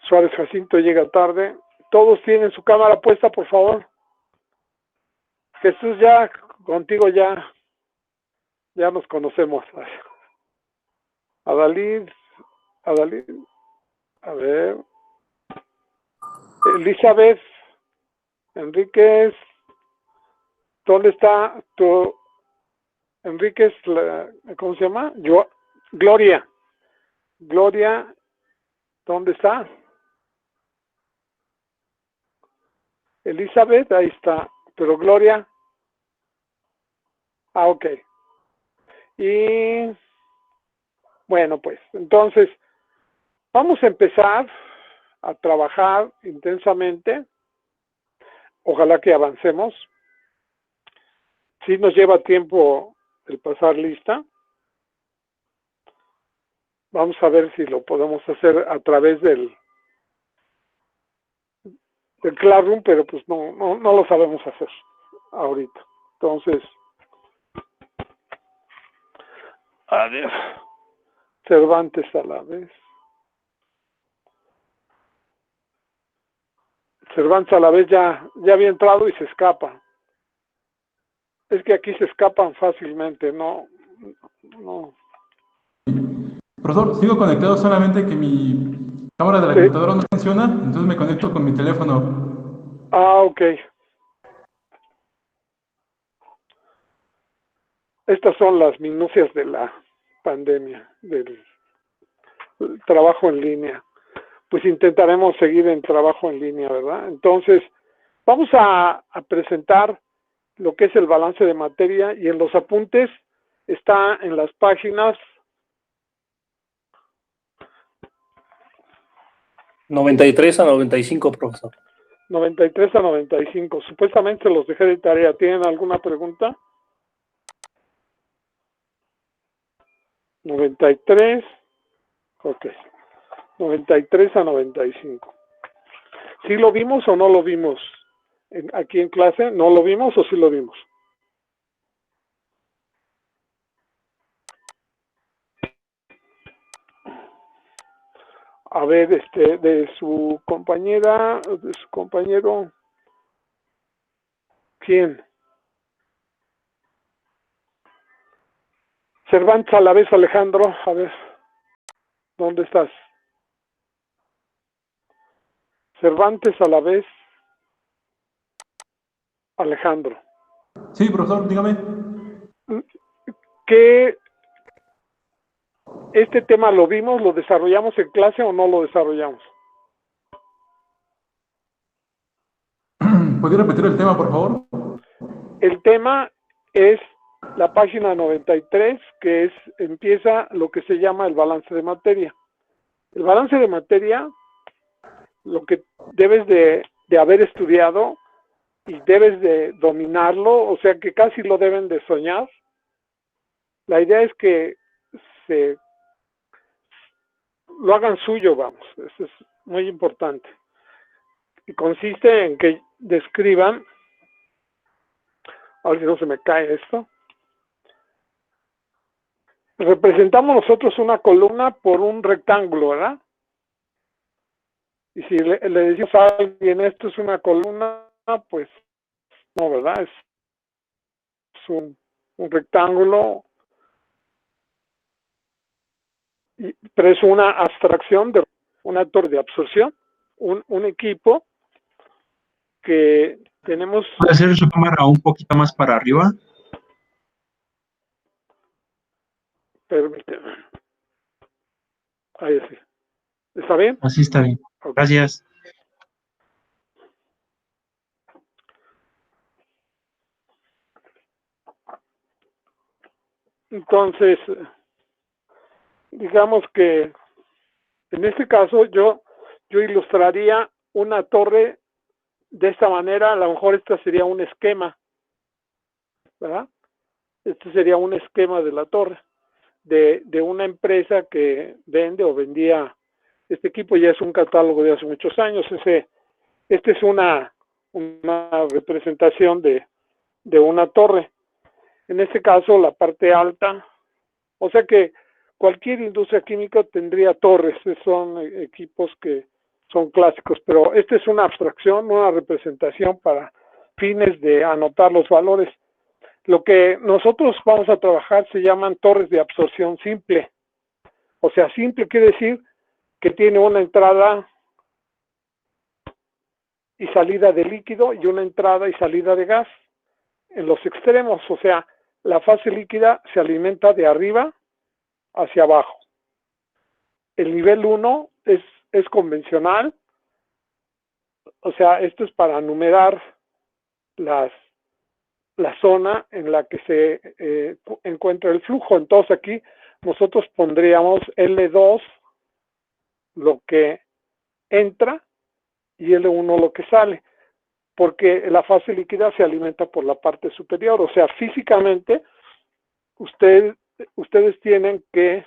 Suárez Jacinto llega tarde. Todos tienen su cámara puesta, por favor. Jesús, ya contigo ya nos conocemos. Adalid, a ver. Elizabeth Enríquez, ¿dónde está tu Enríquez? ¿Cómo se llama? Gloria, ¿dónde está? Elizabeth, ahí está, pero Gloria, ok. Y bueno, pues entonces vamos a empezar a trabajar intensamente. Ojalá que avancemos. Sí nos lleva tiempo el pasar lista. Vamos a ver si lo podemos hacer a través del Classroom, pero pues no lo sabemos hacer ahorita. Entonces, a ver, Cervantes a la vez. Cervantes a la vez ya había entrado y se escapa. Es que aquí se escapan fácilmente, no. Profesor, sigo conectado, solamente que mi cámara de la computadora no funciona, entonces me conecto con mi teléfono. Ah, ok. Estas son las minucias de la pandemia, del trabajo en línea. Pues intentaremos seguir en trabajo en línea, ¿verdad? Entonces, vamos a presentar lo que es el balance de materia, y en los apuntes está en las páginas 93 a 95, profesor. 93 a 95. Supuestamente los dejé de tarea. ¿Tienen alguna pregunta? 93. Ok. 93 a 95. ¿Sí lo vimos o no lo vimos? Aquí en clase, ¿no lo vimos o sí lo vimos? A ver, de su compañera, de su compañero, ¿quién? Cervantes a la vez, Alejandro, a ver, ¿dónde estás? Cervantes a la vez, Alejandro. Sí, profesor, dígame. ¿Qué este tema lo vimos, lo desarrollamos en clase o no lo desarrollamos? ¿Podría repetir el tema, por favor? El tema es la página 93, que empieza lo que se llama el balance de materia. El balance de materia, lo que debes de haber estudiado y debes de dominarlo, o sea que casi lo deben de soñar. La idea es que lo hagan suyo, vamos, eso es muy importante. Y consiste en que describan, a ver si no se me cae esto. Representamos nosotros una columna por un rectángulo, ¿verdad? Y si le decimos a alguien esto es una columna, pues no, ¿verdad? Es un rectángulo, pero es una abstracción de un actor de absorción, un equipo que tenemos. ¿Puede hacer su cámara un poquito más para arriba? Permíteme. Ahí sí. ¿Está bien? Así está bien. Okay. Gracias. Entonces, digamos que en este caso yo ilustraría una torre de esta manera. A lo mejor esta sería un esquema, ¿verdad? Este sería un esquema de la torre de una empresa que vende o vendía este equipo. Ya es un catálogo de hace muchos años. Este es una representación de una torre. En este caso, la parte alta, o sea que cualquier industria química tendría torres. Son equipos que son clásicos, pero esta es una abstracción, una representación para fines de anotar los valores. Lo que nosotros vamos a trabajar se llaman torres de absorción simple. O sea, simple quiere decir que tiene una entrada y salida de líquido y una entrada y salida de gas en los extremos. O sea, la fase líquida se alimenta de arriba hacia abajo. El nivel 1 es convencional. O sea, esto es para numerar la zona en la que se encuentra el flujo. Entonces aquí nosotros pondríamos L2 lo que entra y L1 lo que sale, porque la fase líquida se alimenta por la parte superior. O sea, físicamente ustedes tienen que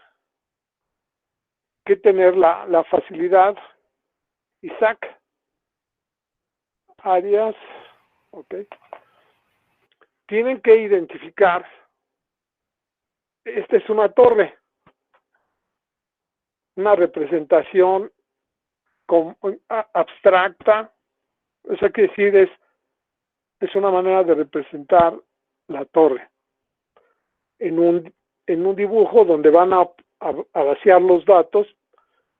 tener la facilidad. Isaac Arias, ok, tienen que identificar, esta es una torre, una representación abstracta. Eso quiere decir, es una manera de representar la torre en un dibujo donde van a vaciar los datos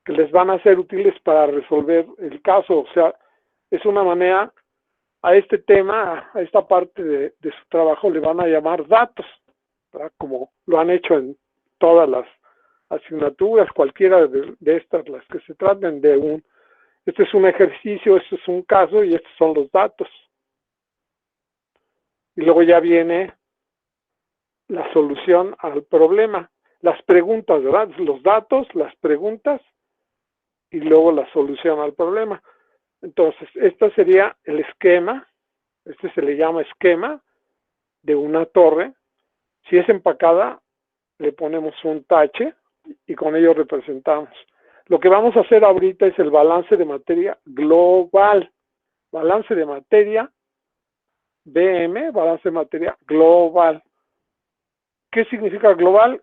que les van a ser útiles para resolver el caso. O sea, es una manera, a este tema, a esta parte de su trabajo le van a llamar datos, ¿verdad? Como lo han hecho en todas las asignaturas, cualquiera de estas, las que se traten de este es un ejercicio, esto es un caso y estos son los datos. Y luego ya viene la solución al problema, las preguntas, ¿verdad? Los datos, las preguntas y luego la solución al problema. Entonces, este sería el esquema, este se le llama esquema de una torre. Si es empacada, le ponemos un tache y con ello representamos. Lo que vamos a hacer ahorita es el balance de materia global. Balance de materia, BM, balance de materia global. ¿Qué significa global?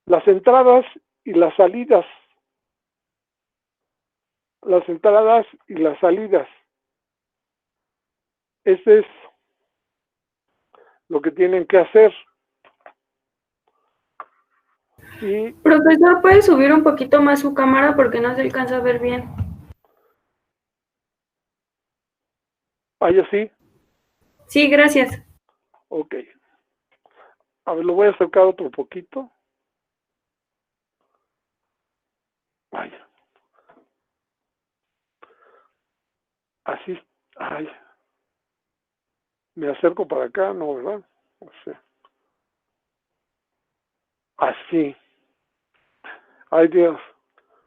Las entradas y las salidas. Las entradas y las salidas. Ese es lo que tienen que hacer. Y Profesor, ¿puede subir un poquito más su cámara porque no se alcanza a ver bien? ¿ahí así? Sí, gracias. Ok. A ver, lo voy a acercar otro poquito. Vaya. Así. Ay. Me acerco para acá, no, ¿verdad? No sé. Así. Ay, Dios.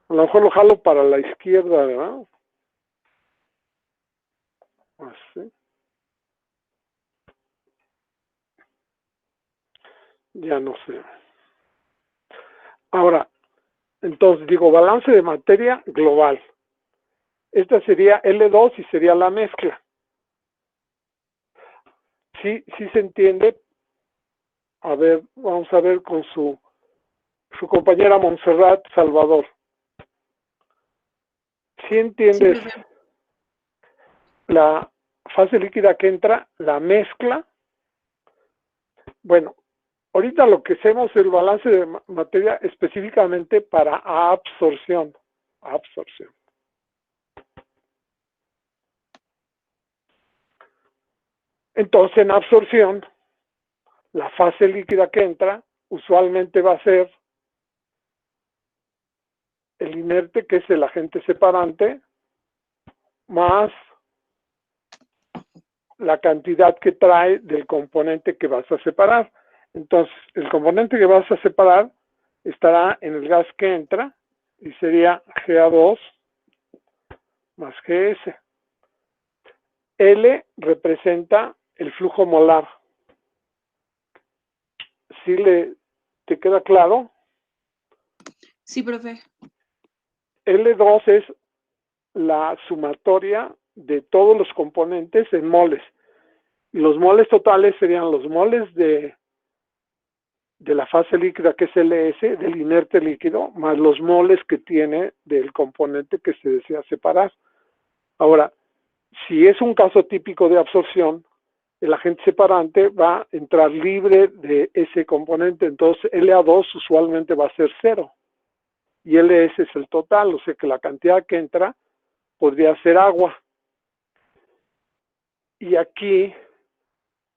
A lo mejor lo jalo para la izquierda, ¿verdad? Así. Ya no sé. Ahora, entonces digo, balance de materia global. Esta sería L2 y sería la mezcla. Sí se entiende. A ver, vamos a ver con su compañera Montserrat Salvador. ¿Sí entiendes Sí, la fase líquida que entra, la mezcla? Bueno, ahorita lo que hacemos es el balance de materia específicamente para absorción. Absorción. Entonces, en absorción, la fase líquida que entra usualmente va a ser el inerte, que es el agente separante, más la cantidad que trae del componente que vas a separar. Entonces, el componente que vas a separar estará en el gas que entra y sería Ga2 más Gs. L representa el flujo molar. ¿Sí te queda claro? sí, profe. L2 es la sumatoria de todos los componentes en moles. Los moles totales serían los moles de de la fase líquida, que es LS, del inerte líquido, más los moles que tiene del componente que se desea separar. Ahora, si es un caso típico de absorción, el agente separante va a entrar libre de ese componente, entonces LA2 usualmente va a ser 0, y LS es el total, o sea que la cantidad que entra podría ser agua. Y aquí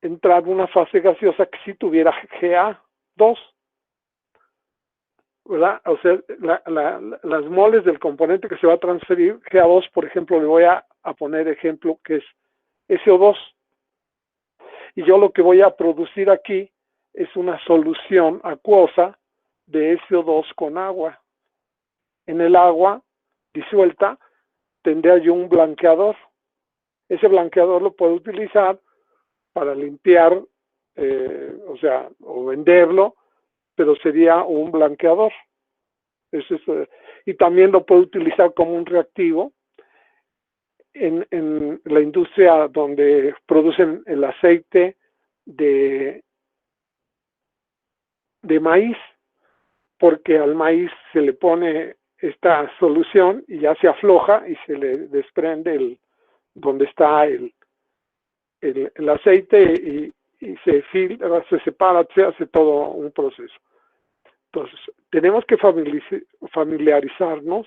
entrar una fase gaseosa que sí tuviera GA2, ¿verdad? O sea, las moles del componente que se va a transferir, GA2, por ejemplo, le voy a poner ejemplo que es SO2. Y yo lo que voy a producir aquí es una solución acuosa de SO2 con agua. En el agua disuelta tendría yo un blanqueador. Ese blanqueador lo puedo utilizar para limpiar, o venderlo, pero sería un blanqueador. Eso es, y también lo puedo utilizar como un reactivo en la industria donde producen el aceite de maíz, porque al maíz se le pone esta solución y ya se afloja y se le desprende donde está el aceite y se filtra, se separa, se hace todo un proceso. Entonces, tenemos que familiarizarnos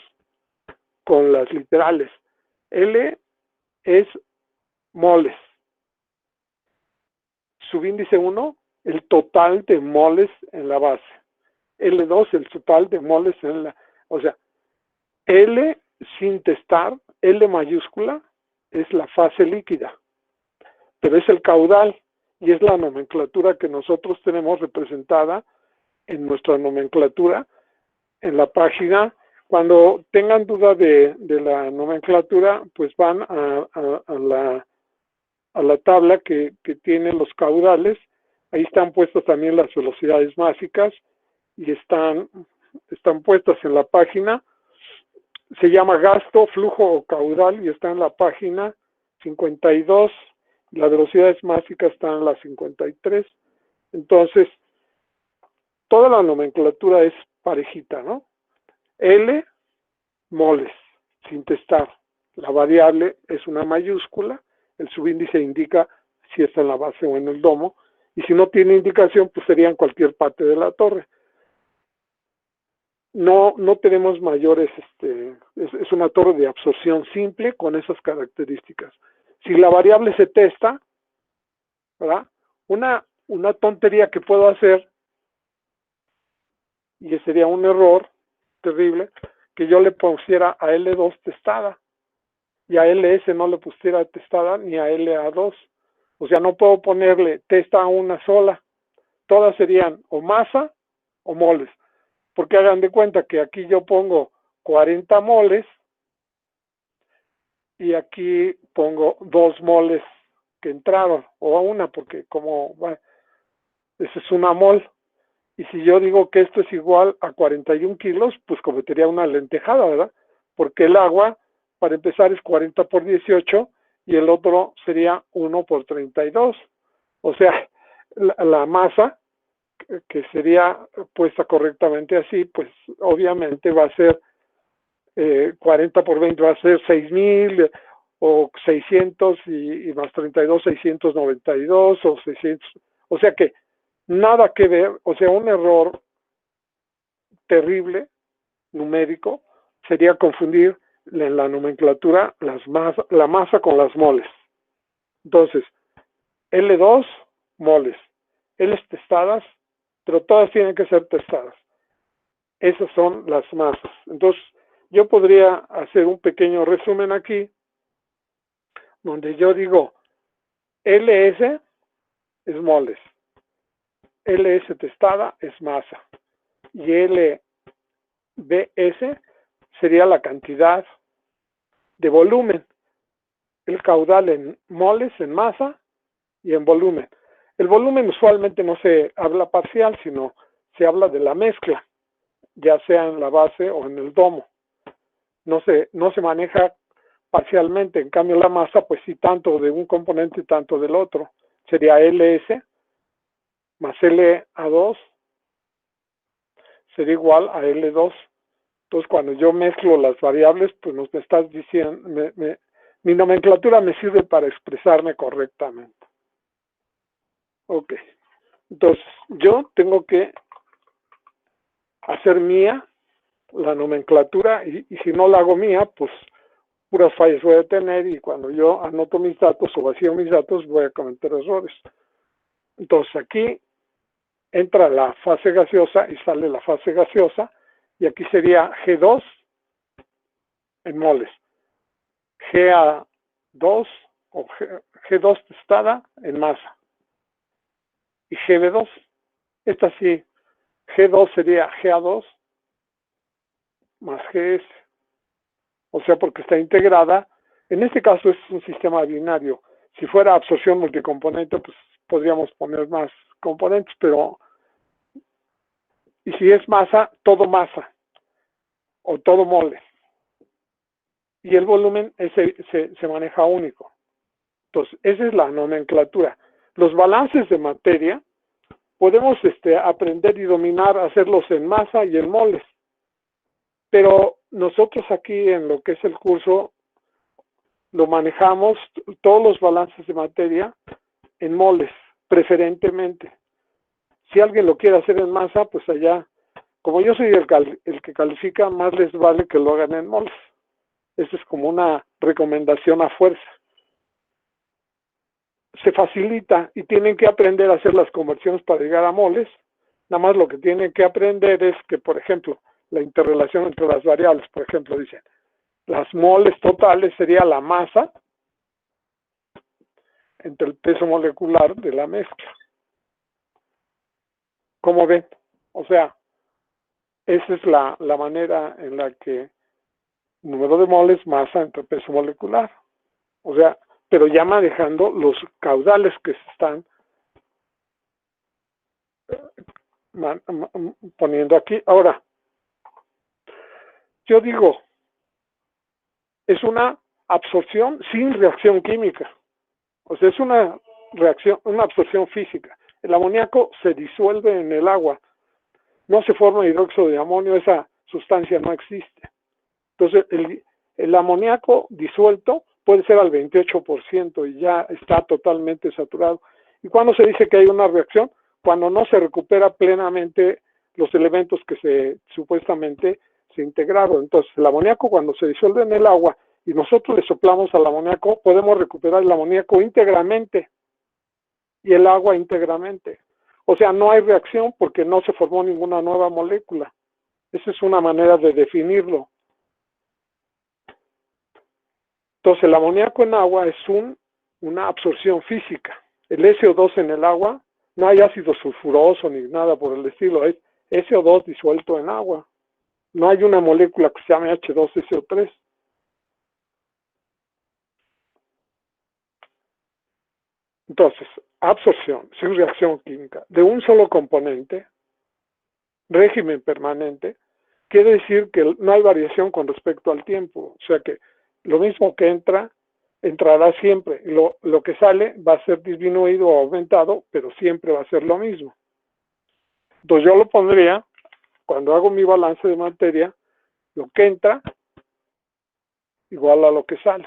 con las literales. L es moles. Subíndice 1, el total de moles en la base. L2, el total de moles en la... O sea, L sin testar, L mayúscula, es la fase líquida, pero es el caudal y es la nomenclatura que nosotros tenemos representada en nuestra nomenclatura en la página. Cuando tengan duda de la nomenclatura, pues van a la tabla que tiene los caudales. Ahí están puestas también las velocidades máxicas y están puestas en la página. Se llama gasto, flujo o caudal y está en la página 52. Las velocidades máxicas están en la 53. Entonces, toda la nomenclatura es parejita, ¿no? L, moles, sin testar. La variable es una mayúscula. El subíndice indica si está en la base o en el domo. Y si no tiene indicación, pues sería en cualquier parte de la torre. No tenemos mayores, es una torre de absorción simple con esas características. Si la variable se testa, ¿verdad? Una tontería que puedo hacer, y sería un error terrible, que yo le pusiera a L2 testada, y a LS no le pusiera testada ni a LA2. O sea, no puedo ponerle testa a una sola. Todas serían o masa o moles. Porque hagan de cuenta que aquí yo pongo 40 moles y aquí pongo 2 moles que entraron, o a una, porque como, bueno, eso es una mol. Y si yo digo que esto es igual a 41 kilos, pues cometería una lentejada, ¿verdad? Porque el agua, para empezar, es 40 por 18 y el otro sería 1 por 32. O sea, la masa, que sería puesta correctamente así, pues obviamente va a ser 40 por 20 va a ser 6,000 o 600 y más 32, 692 o 600. O sea que nada que ver, o sea, un error terrible numérico sería confundir en la nomenclatura la masa con las moles. Entonces, L2, moles. L testadas, pero todas tienen que ser testadas. Esas son las masas. Entonces, yo podría hacer un pequeño resumen aquí, donde yo digo, LS es moles, LS testada es masa, y LBS sería la cantidad de volumen, el caudal en moles, en masa y en volumen. El volumen usualmente no se habla parcial, sino se habla de la mezcla, ya sea en la base o en el domo. No se maneja parcialmente, en cambio la masa, pues sí, tanto de un componente y tanto del otro. Sería LS más LA2 sería igual a L2. Entonces, cuando yo mezclo las variables, pues me estás diciendo, mi nomenclatura me sirve para expresarme correctamente. Ok. Entonces, yo tengo que hacer mía la nomenclatura y si no la hago mía, pues puras fallas voy a tener y cuando yo anoto mis datos o vacío mis datos voy a cometer errores. Entonces, aquí entra la fase gaseosa y sale la fase gaseosa y aquí sería G2 en moles, GA2 o G2 testada en masa y GB2. Esta sí, G2 sería GA2 más GS, o sea, porque está integrada. En este caso es un sistema binario. Si fuera absorción multicomponente, pues podríamos poner más componentes, pero y si es masa o todo mole. Y el volumen se maneja único. Entonces, esa es la nomenclatura. Los balances de materia podemos aprender y dominar, hacerlos en masa y en moles. Pero nosotros aquí en lo que es el curso lo manejamos todos los balances de materia en moles, preferentemente. Si alguien lo quiere hacer en masa, pues allá, como yo soy el que califica, más les vale que lo hagan en moles. Esa es como una recomendación a fuerza. Se facilita y tienen que aprender a hacer las conversiones para llegar a moles. Nada más lo que tienen que aprender es que, por ejemplo, la interrelación entre las variables, por ejemplo, dicen, las moles totales sería la masa entre el peso molecular de la mezcla. ¿Cómo ven? O sea, esa es la manera en la que número de moles, masa entre peso molecular. O sea, pero ya manejando los caudales que se están poniendo aquí. Ahora, yo digo, es una absorción sin reacción química. O sea, es una reacción, una absorción física. El amoníaco se disuelve en el agua. No se forma hidróxido de amonio, esa sustancia no existe. Entonces, el amoníaco disuelto puede ser al 28% y ya está totalmente saturado. ¿Y cuando se dice que hay una reacción? Cuando no se recupera plenamente los elementos que supuestamente se integraron. Entonces, el amoníaco cuando se disuelve en el agua y nosotros le soplamos al amoníaco, podemos recuperar el amoníaco íntegramente y el agua íntegramente. O sea, no hay reacción porque no se formó ninguna nueva molécula. Esa es una manera de definirlo. Entonces, el amoníaco en agua es una absorción física. El SO2 en el agua, no hay ácido sulfuroso ni nada por el estilo, es SO2 disuelto en agua. No hay una molécula que se llame H2SO3. Entonces, absorción sin reacción química de un solo componente, régimen permanente, quiere decir que no hay variación con respecto al tiempo. O sea que lo mismo que entrará siempre. Lo que sale va a ser disminuido o aumentado, pero siempre va a ser lo mismo. Entonces yo lo pondría, cuando hago mi balance de materia, lo que entra igual a lo que sale.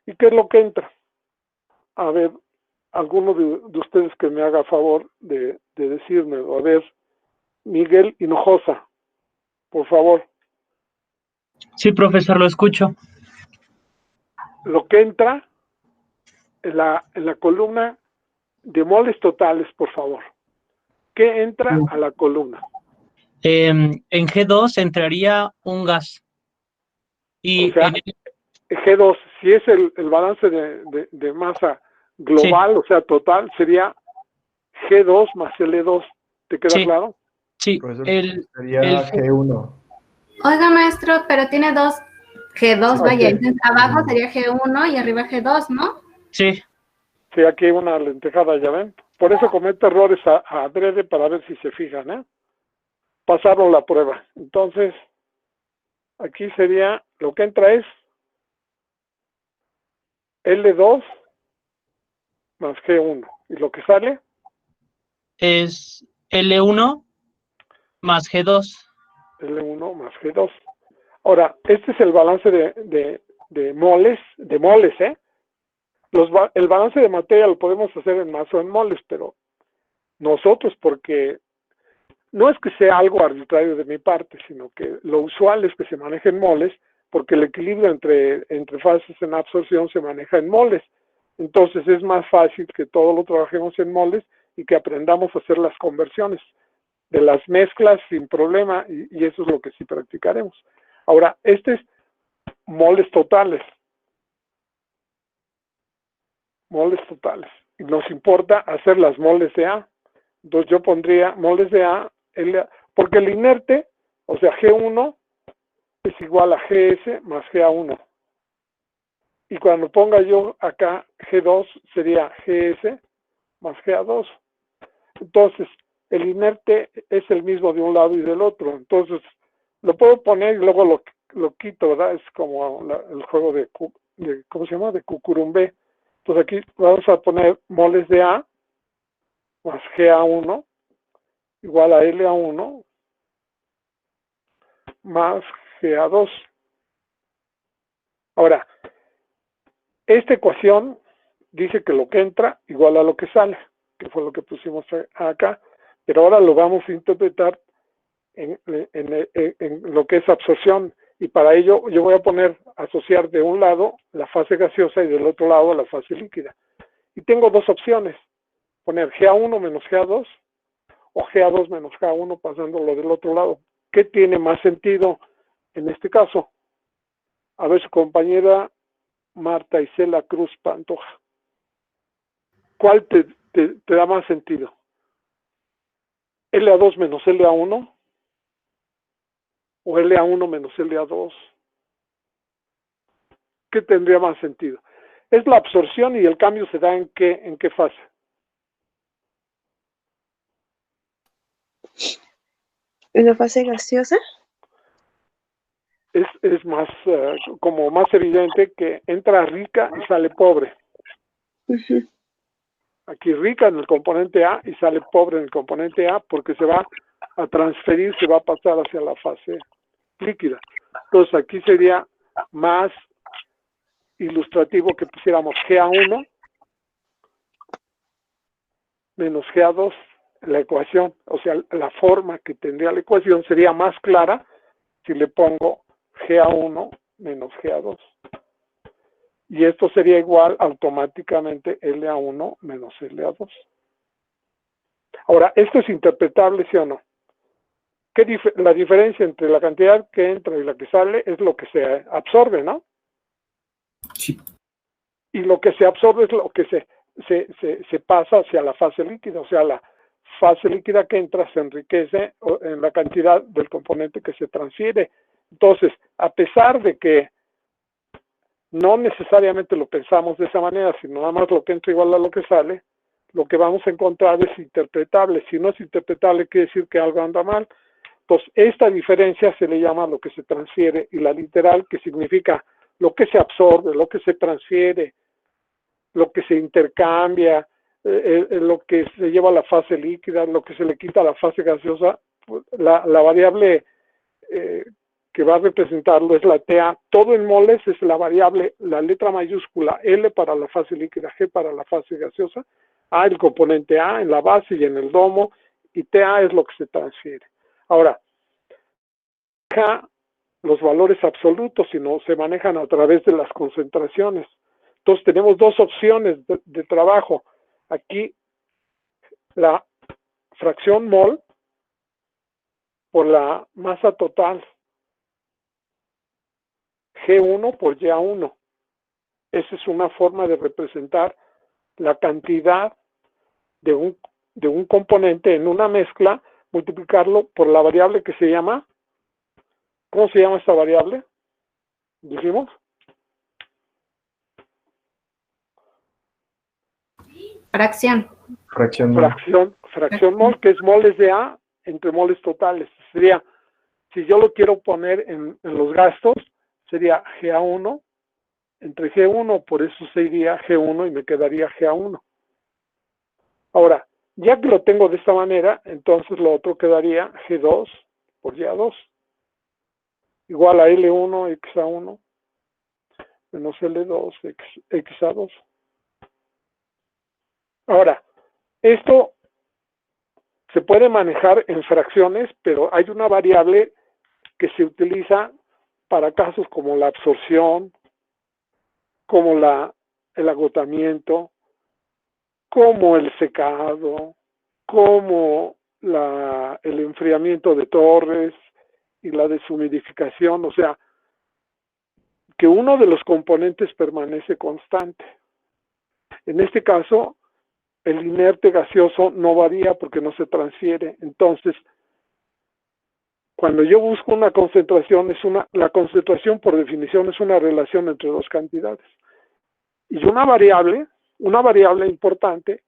¿Y qué es lo que entra? A ver, alguno de ustedes que me haga favor de decírmelo. A ver, Miguel Hinojosa, por favor. Sí, profesor, lo escucho. Lo que entra en la columna de moles totales, por favor. ¿Qué entra a la columna? En G2 entraría un gas. Y O sea, G2, si es el balance de masa global, sí, o sea, total, sería G2 más L2. ¿Te queda claro? Sí, sería G1. Oiga, maestro, pero tiene dos G2, vaya, entonces abajo sería G1 y arriba G2, ¿no? Sí. Sí, aquí hay una lentejada, ya ven. Por eso comete errores a adrede para ver si se fijan, ¿eh? Pasaron la prueba. Entonces, aquí sería, lo que entra es L2 más G1. ¿Y lo que sale? Es L1 más G2. L1 más G2. Ahora, este es el balance de moles, ¿eh? El balance de materia lo podemos hacer en masa o en moles, pero nosotros, porque no es que sea algo arbitrario de mi parte, sino que lo usual es que se maneje en moles, porque el equilibrio entre fases en absorción se maneja en moles. Entonces es más fácil que todo lo trabajemos en moles y que aprendamos a hacer las conversiones de las mezclas sin problema, y eso es lo que sí practicaremos. Ahora, este es moles totales. Moles totales. Y nos importa hacer las moles de A. Entonces yo pondría moles de A, porque el inerte, o sea, G1 es igual a GS más GA1. Y cuando ponga yo acá G2 sería GS más GA2. Entonces, el inerte es el mismo de un lado y del otro. Entonces, lo puedo poner y luego lo quito, ¿verdad? Es como el juego de ¿cómo se llama? De cucurumbé. Entonces aquí vamos a poner moles de A más GA1 igual a LA1 más GA2. Ahora, esta ecuación dice que lo que entra igual a lo que sale, que fue lo que pusimos acá, pero ahora lo vamos a interpretar en lo que es absorción, y para ello yo voy a asociar de un lado la fase gaseosa y del otro lado la fase líquida. Y tengo dos opciones, poner GA1 menos GA2 o GA2 menos GA1 pasándolo del otro lado. ¿Qué tiene más sentido en este caso? A ver, su compañera Marta Isela Cruz Pantoja. ¿Cuál te da más sentido? ¿LA2 menos LA1? ¿O LA1 menos LA2? ¿Qué tendría más sentido? Es la absorción, y el cambio se da en qué fase. ¿En la fase gaseosa? Es más, como más evidente que entra rica y sale pobre. Ujú. Aquí rica en el componente A y sale pobre en el componente A, porque se va a transferir, se va a pasar hacia la fase líquida. Entonces aquí sería más ilustrativo que pusiéramos GA1 menos GA2 en la ecuación. O sea, la forma que tendría la ecuación sería más clara si le pongo GA1 menos GA2. Y esto sería igual automáticamente LA1 menos LA2. Ahora, ¿esto es interpretable, sí o no? La diferencia entre la cantidad que entra y la que sale es lo que se absorbe, ¿no? Sí. Y lo que se absorbe es lo que se pasa hacia la fase líquida. O sea, la fase líquida que entra se enriquece en la cantidad del componente que se transfiere. Entonces, a pesar de que no necesariamente lo pensamos de esa manera, sino nada más lo que entra igual a lo que sale, lo que vamos a encontrar es interpretable. Si no es interpretable, quiere decir que algo anda mal. Entonces, esta diferencia se le llama lo que se transfiere, y la literal, que significa lo que se absorbe, lo que se transfiere, lo que se intercambia, lo que se lleva a la fase líquida, lo que se le quita a la fase gaseosa. La variable que va a representarlo es la TA. Todo en moles es la variable, la letra mayúscula L para la fase líquida, G para la fase gaseosa, A el componente A en la base y en el domo, y TA es lo que se transfiere. Ahora, los valores absolutos, sino se manejan a través de las concentraciones. Entonces tenemos dos opciones de trabajo. Aquí la fracción mol por la masa total, G1 por YA1. Esa es una forma de representar la cantidad de un componente en una mezcla, multiplicarlo por la variable que se llama, ¿cómo se llama esta variable? ¿Dijimos? Fracción. Fracción mol, que es moles de A entre moles totales. Sería, si yo lo quiero poner en los gastos, sería GA1 entre G1, por eso sería G1 y me quedaría GA1. Ahora, Ya que lo tengo de esta manera, entonces lo otro quedaría G2 por Y2 igual a L1 XA1 menos L2 XA2. Ahora, esto se puede manejar en fracciones, pero hay una variable que se utiliza para casos como la absorción, como el agotamiento, como el secado, como el enfriamiento de torres y la deshumidificación, o sea, que uno de los componentes permanece constante. En este caso, el inerte gaseoso no varía porque no se transfiere. Entonces, cuando yo busco una concentración, la concentración por definición es una relación entre dos cantidades. Y una variable importante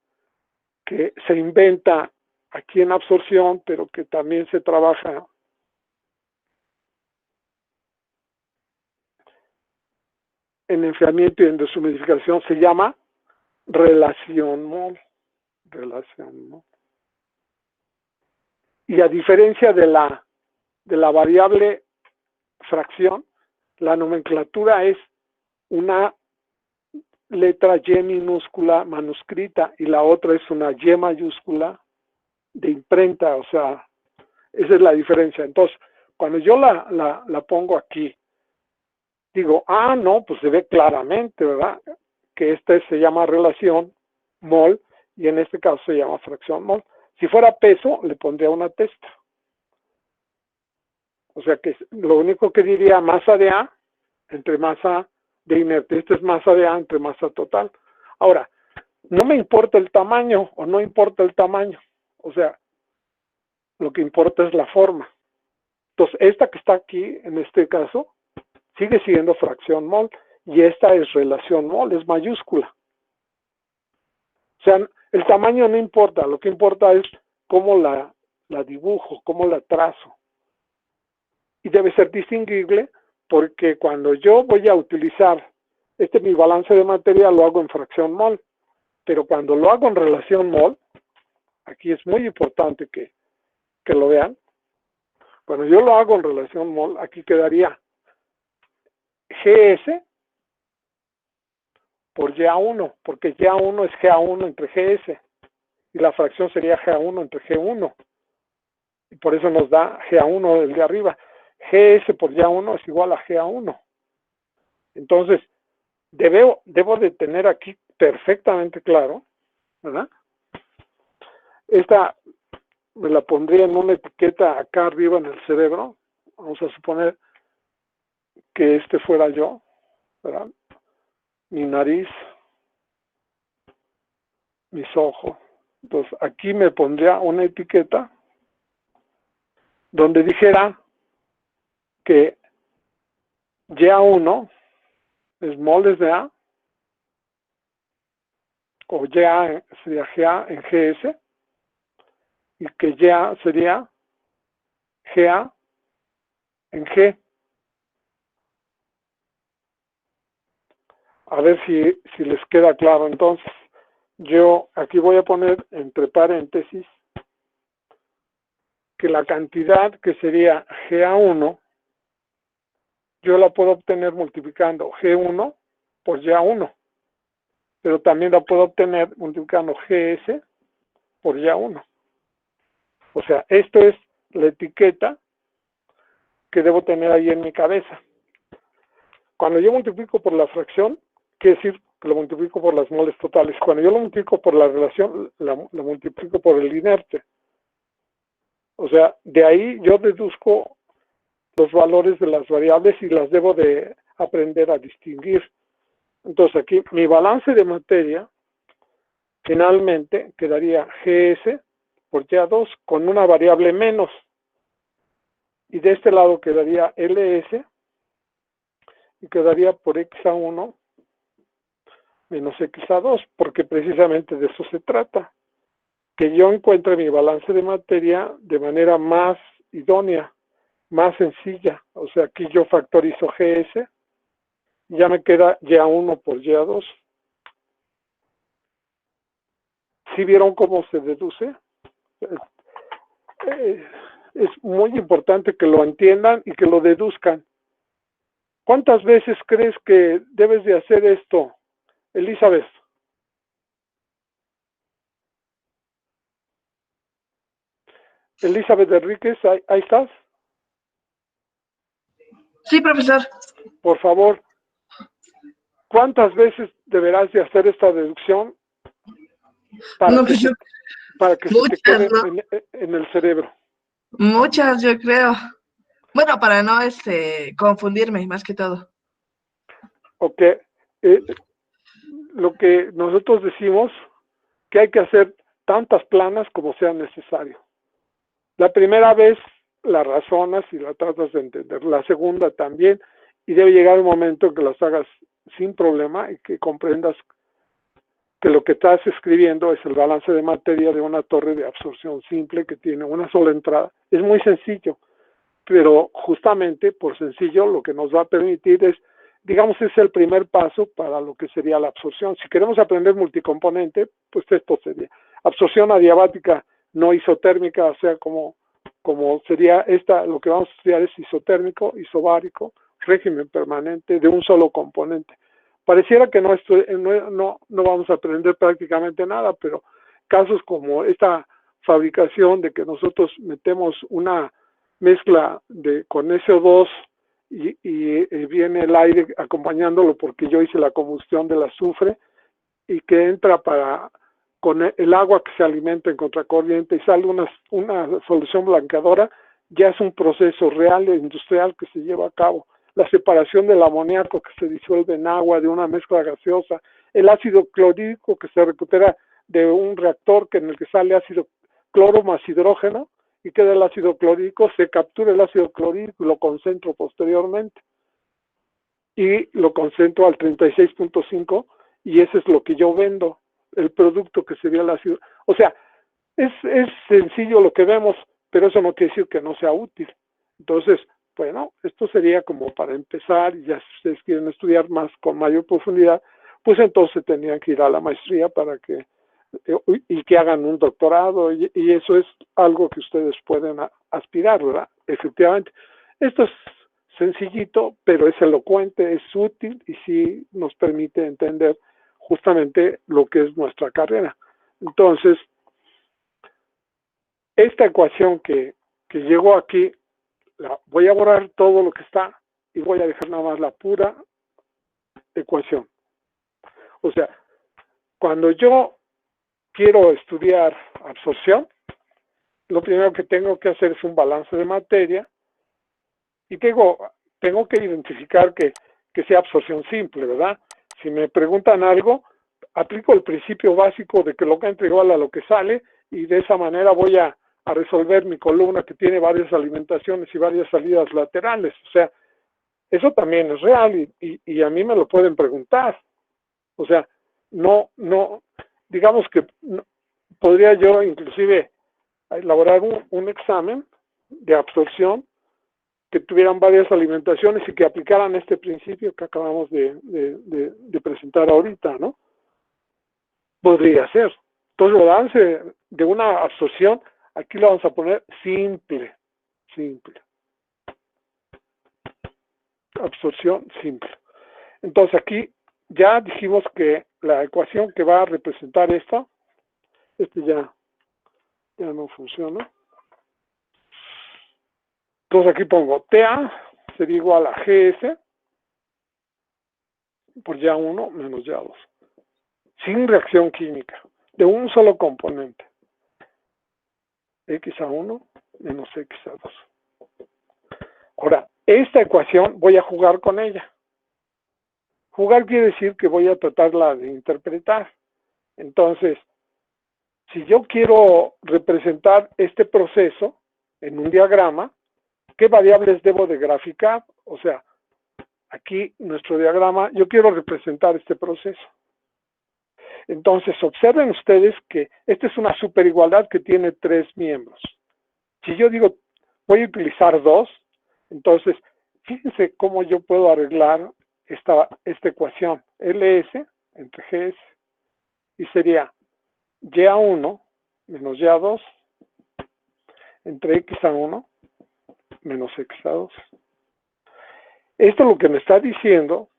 que se inventa aquí en absorción, pero que también se trabaja en enfriamiento y en deshumidificación, se llama relación mol. Relación mol. Y a diferencia de la variable fracción, la nomenclatura es una letra Y minúscula manuscrita y la otra es una Y mayúscula de imprenta, o sea, esa es la diferencia. Entonces, cuando yo la pongo aquí, digo, no, pues se ve claramente, ¿verdad? Que se llama relación mol y en este caso se llama fracción mol. Si fuera peso, le pondría una testa. O sea que lo único que diría masa de A entre masa de inerte. Esto es masa de A entre masa total. Ahora, no me importa el tamaño o no importa el tamaño. O sea, lo que importa es la forma. Entonces, esta que está aquí, en este caso, sigue siendo fracción mol y esta es relación mol, es mayúscula. O sea, el tamaño no importa, lo que importa es cómo la dibujo, cómo la trazo. Y debe ser distinguible porque cuando yo voy a utilizar mi balance de materia lo hago en fracción mol, pero cuando lo hago en relación mol, aquí es muy importante que lo vean, cuando yo lo hago en relación mol, aquí quedaría GS por YA1, porque YA1 es GA1 entre GS, y la fracción sería GA1 entre G1, y por eso nos da GA1 el de arriba. GS por YA1 es igual a GA1. Entonces, debo de tener aquí perfectamente claro, ¿verdad? Esta me la pondría en una etiqueta acá arriba en el cerebro. Vamos a suponer que este fuera yo, ¿verdad? Mi nariz, mis ojos. Entonces, aquí me pondría una etiqueta donde dijera que YA1 es moles de A, o YA sería GA en GS, y que YA sería GA en G. A ver si les queda claro. Entonces, yo aquí voy a poner entre paréntesis que la cantidad que sería GA1, yo la puedo obtener multiplicando G1 por YA1, pero también la puedo obtener multiplicando GS por YA1. O sea, esto es la etiqueta que debo tener ahí en mi cabeza. Cuando yo multiplico por la fracción, quiere decir que lo multiplico por las moles totales. Cuando yo lo multiplico por la relación, lo multiplico por el inerte. O sea, de ahí yo deduzco los valores de las variables y las debo de aprender a distinguir. Entonces aquí mi balance de materia finalmente quedaría GS por YA2 con una variable menos. Y de este lado quedaría LS y quedaría por XA1 menos XA2, porque precisamente de eso se trata. Que yo encuentre mi balance de materia de manera más idónea, más sencilla. O sea, aquí yo factorizo GS, ya me queda YA1 por YA2. ¿Sí vieron cómo se deduce? Es muy importante que lo entiendan y que lo deduzcan. ¿Cuántas veces crees que debes de hacer esto, Elizabeth? Elizabeth Enríquez, ahí estás. Sí, profesor. Por favor, ¿cuántas veces deberás de hacer esta deducción para No, que, pues para que se te muchas, quede ¿no? en el cerebro? Muchas, yo creo. Bueno, para no confundirme, más que todo. Ok. Lo que nosotros decimos que hay que hacer tantas planas como sea necesario. La primera vez la razonas y la tratas de entender. La segunda también. Y debe llegar un momento en que las hagas sin problema y que comprendas que lo que estás escribiendo es el balance de materia de una torre de absorción simple que tiene una sola entrada. Es muy sencillo, pero justamente por sencillo lo que nos va a permitir es, digamos, es el primer paso para lo que sería la absorción. Si queremos aprender multicomponente, pues esto sería absorción adiabática no isotérmica, o sea, como sería esta, lo que vamos a estudiar es isotérmico, isobárico, régimen permanente de un solo componente. Pareciera que no vamos a aprender prácticamente nada, pero casos como esta fabricación de que nosotros metemos una mezcla con SO2 y viene el aire acompañándolo porque yo hice la combustión del azufre y que entra con el agua que se alimenta en contracorriente y sale una solución blanqueadora, ya es un proceso real e industrial que se lleva a cabo. La separación del amoníaco que se disuelve en agua de una mezcla gaseosa, el ácido clorhídrico que se recupera de un reactor en el que sale ácido cloro más hidrógeno y queda el ácido clorhídrico, se captura el ácido clorhídrico y lo concentro posteriormente. Y lo concentro al 36.5 y eso es lo que yo vendo, el producto que sería el ácido. O sea, es sencillo lo que vemos, pero eso no quiere decir que no sea útil. Entonces, bueno, esto sería como para empezar, y ya si ustedes quieren estudiar más con mayor profundidad, pues entonces tendrían que ir a la maestría para que y que hagan un doctorado, y eso es algo que ustedes pueden aspirar, ¿verdad? Efectivamente. Esto es sencillito, pero es elocuente, es útil y sí nos permite entender justamente lo que es nuestra carrera. Entonces, esta ecuación que llegó aquí, voy a borrar todo lo que está y voy a dejar nada más la pura ecuación. O sea, cuando yo quiero estudiar absorción, lo primero que tengo que hacer es un balance de materia y tengo que identificar que sea absorción simple, ¿verdad? Si me preguntan algo, aplico el principio básico de que lo que entra igual a lo que sale y de esa manera voy a resolver mi columna que tiene varias alimentaciones y varias salidas laterales. O sea, eso también es real y a mí me lo pueden preguntar. O sea, digamos que podría yo inclusive elaborar un examen de absorción que tuvieran varias alimentaciones y que aplicaran este principio que acabamos de presentar ahorita, ¿no? Podría ser. Entonces, el balance de una absorción, aquí lo vamos a poner simple. Absorción simple. Entonces, aquí ya dijimos que la ecuación que va a representar esta, ya no funciona. Entonces aquí pongo TA sería igual a GS por Ya1 menos Ya2. Sin reacción química, de un solo componente. XA1 menos XA2. Ahora, esta ecuación voy a jugar con ella. Jugar quiere decir que voy a tratarla de interpretar. Entonces, si yo quiero representar este proceso en un diagrama, ¿qué variables debo de graficar? O sea, aquí nuestro diagrama, yo quiero representar este proceso. Entonces, observen ustedes que esta es una superigualdad que tiene 3 miembros. Si yo digo, voy a utilizar 2, entonces, fíjense cómo yo puedo arreglar esta ecuación. LS entre GS y sería Y1 menos Y2 entre X1 menos X2. Esto lo que me está diciendo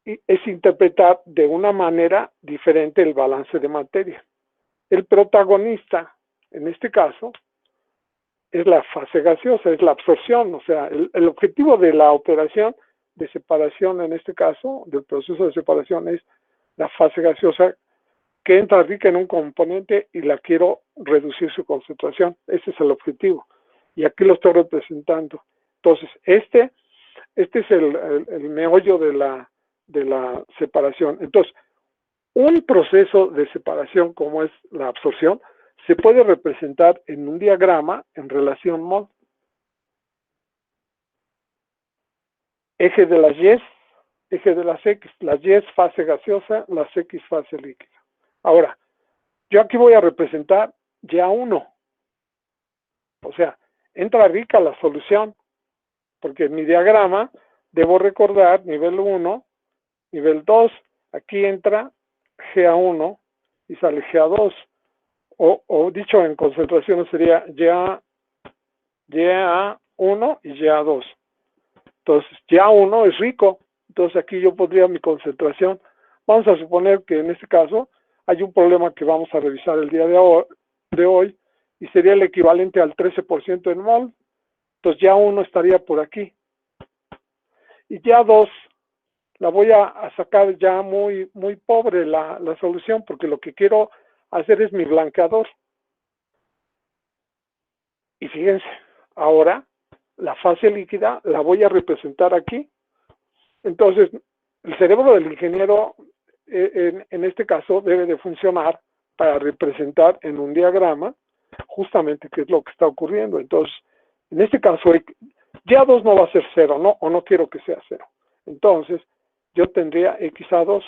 es interpretar de una manera diferente el balance de materia. El protagonista, en este caso, es la fase gaseosa, es la absorción, o sea, el objetivo de la operación de separación, en este caso, del proceso de separación, es la fase gaseosa que entra rica en un componente y la quiero reducir su concentración. Ese es el objetivo. Y aquí lo estoy representando. Entonces, este es el meollo de la separación. Entonces, un proceso de separación como es la absorción se puede representar en un diagrama en relación mol. Eje de las Y, eje de las X. Las Y fase gaseosa, las X fase líquida. Ahora, yo aquí voy a representar Y1. O sea, entra rica la solución, porque en mi diagrama debo recordar nivel 1, nivel 2. Aquí entra GA1 y sale GA2. O dicho en concentraciones sería YA1 y YA2. Entonces, YA1 es rico. Entonces aquí yo pondría mi concentración. Vamos a suponer que en este caso hay un problema que vamos a revisar el día de hoy y sería el equivalente al 13% en mol. Entonces YA1 estaría por aquí. Y YA2 la voy a sacar ya muy pobre la solución, porque lo que quiero hacer es mi blanqueador. Y fíjense, ahora la fase líquida la voy a representar aquí. Entonces, el cerebro del ingeniero, en este caso, debe de funcionar para representar en un diagrama justamente qué es lo que está ocurriendo. Entonces, en este caso, YA2 no va a ser 0, ¿no? O no quiero que sea 0. Entonces, yo tendría XA2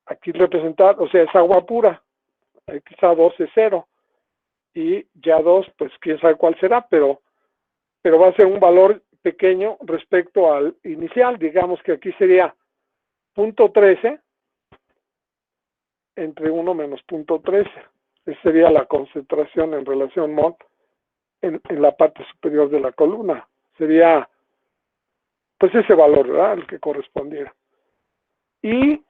aquí representar, o sea, es agua pura. XA2 es 0. Y YA2, pues quién sabe cuál será, pero va a ser un valor pequeño respecto al inicial. Digamos que aquí sería 0.13 entre 1 menos 0.13. Esa sería la concentración en relación mol en la parte superior de la columna. Sería pues ese valor, ¿verdad? El que correspondiera. Y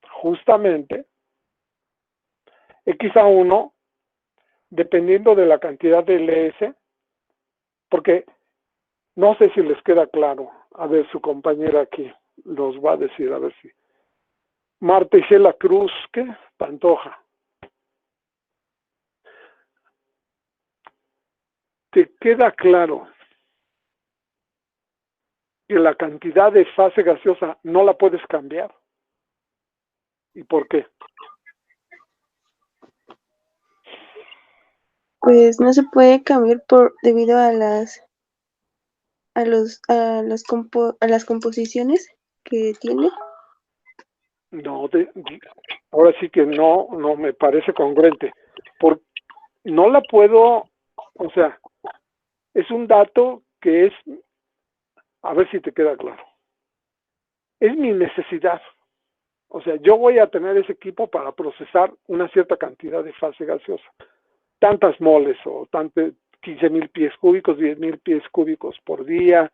justamente XA1, dependiendo de la cantidad de LS, porque no sé si les queda claro, a ver, su compañera aquí los va a decir, a ver si. Marta Isela Cruz, ¿qué? Pantoja. ¿Te queda claro que la cantidad de fase gaseosa no la puedes cambiar? ¿Y por qué? Pues no se puede cambiar debido a las composiciones que tiene. No, ahora sí que no me parece congruente. No la puedo, o sea, es un dato que es, a ver si te queda claro, es mi necesidad. O sea, yo voy a tener ese equipo para procesar una cierta cantidad de fase gaseosa. Tantas moles o 15,000 pies cúbicos, 10,000 pies cúbicos por día.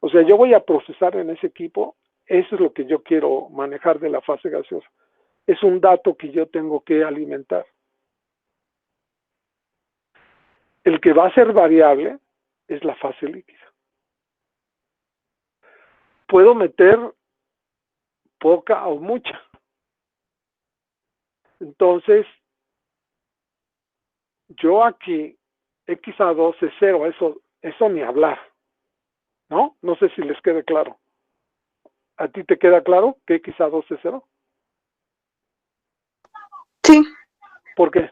O sea, yo voy a procesar en ese equipo, eso es lo que yo quiero manejar de la fase gaseosa. Es un dato que yo tengo que alimentar. El que va a ser variable es la fase líquida. Puedo meter poca o mucha. Entonces, yo aquí, XA2 es 0, eso ni hablar. ¿No? No sé si les quede claro. ¿A ti te queda claro que XA2 es 0? Sí. ¿Por qué?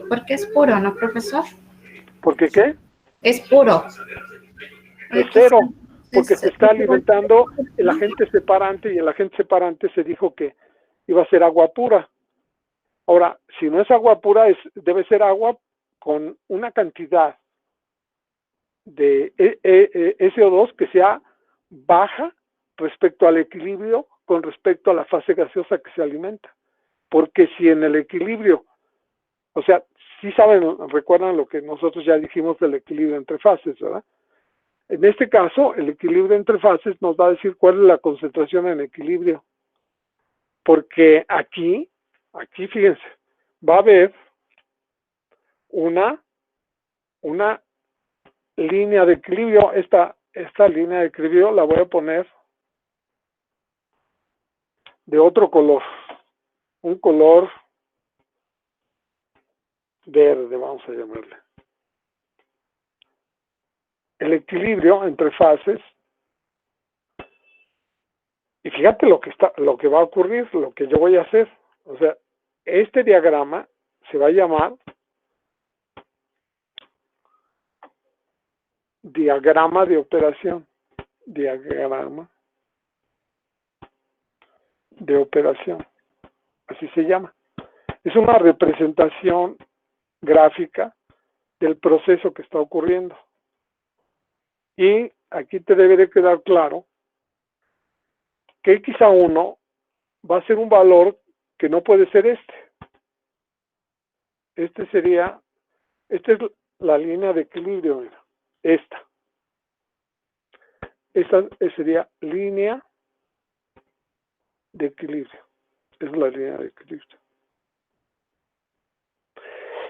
Porque es puro, ¿no, profesor? ¿Por qué qué? Es puro. Es 0, porque se está alimentando el agente separante y el agente separante se dijo que iba a ser agua pura. Ahora, si no es agua pura, debe ser agua con una cantidad de SO2 que sea baja respecto al equilibrio con respecto a la fase gaseosa que se alimenta. Porque si en el equilibrio, o sea, sí saben, recuerdan lo que nosotros ya dijimos del equilibrio entre fases, ¿verdad? En este caso, el equilibrio entre fases nos va a decir cuál es la concentración en equilibrio. Porque aquí fíjense, va a haber una línea de equilibrio. Esta línea de equilibrio la voy a poner de otro color, un color verde, vamos a llamarle. El equilibrio entre fases, y fíjate lo que va a ocurrir, lo que yo voy a hacer. O sea, este diagrama se va a llamar diagrama de operación. Diagrama de operación. Así se llama. Es una representación gráfica del proceso que está ocurriendo. Y aquí te debe de quedar claro que X1 va a ser un valor que no puede ser este. Esta es la línea de equilibrio, mira. Esta sería línea de equilibrio. Es la línea de equilibrio.